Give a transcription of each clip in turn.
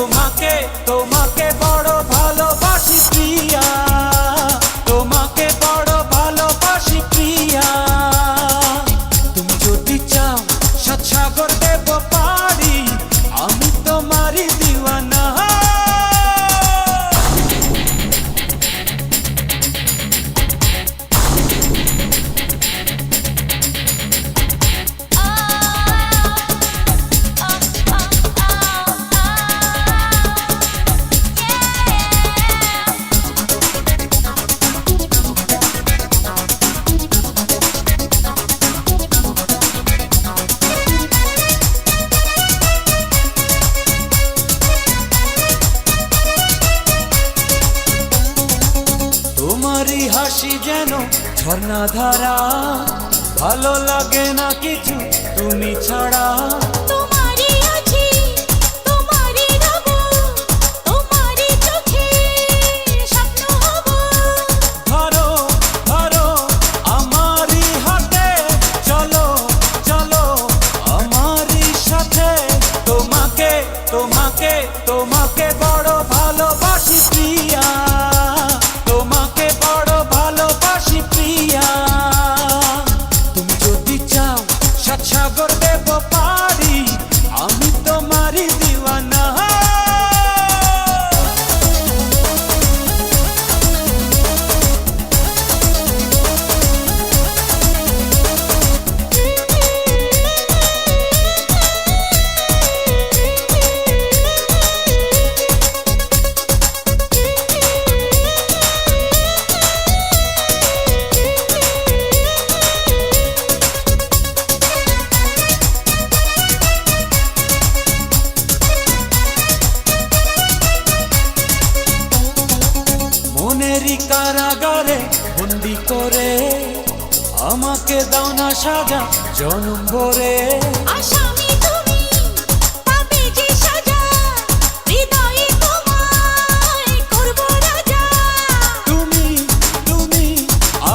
তোমাকে তোমাকে বড় ভালোবাসি প্রিয়া, তোমাকে বড় ভালোবাসি প্রিয়া। তুমি যদি চাও সাত সাগর দেব পারি, আমি তোমারই দিওয়ানা। তোমারই হাসি যেন ঝর্ণা ধারা, ভালো লাগে না কিছু তুমি ছাড়া। তোমারই আছি, তোমারই রব, তোমারই চোখে স্বপ্ন হব। ধরো ধরো আমারই হাতে, চলো চলো আমারই সাথে। তোমাকে তোমাকে তোমাকে বড় ভালোবাসি প্রিয়া, তোমাকে বড় ভালোবাসি প্রিয়া। তুমি যদি চাও সাত সাগর দেব পারি, আমি তোমারই দিওয়ানা। মনেরই কারাগারে বন্দি করে, আমাকে দাও না সাজা জনম ভরে। আসামি তুমি, পাবে যে সাজা, হৃদয়ে তোমায় করব রাজা। তুমি তুমি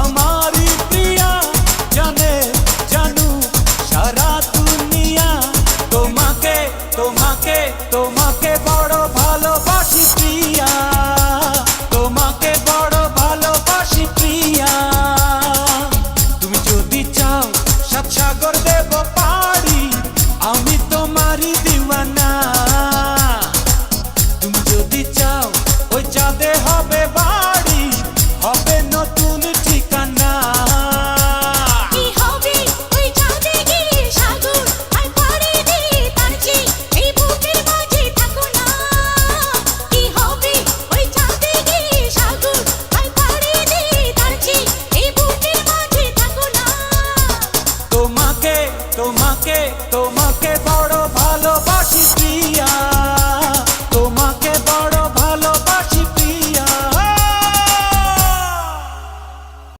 আমারই প্রিয়া, জানে জানু সারা দুনিয়া। তোমাকে তোমাকে তোমাকে বড় ভালোবাসি প্রিয়া, তোমাকে বড় ভালোবাসি প্রিয়া। তুমি যদি চাও সাত সাগর দেব পারি, আমি তোমারই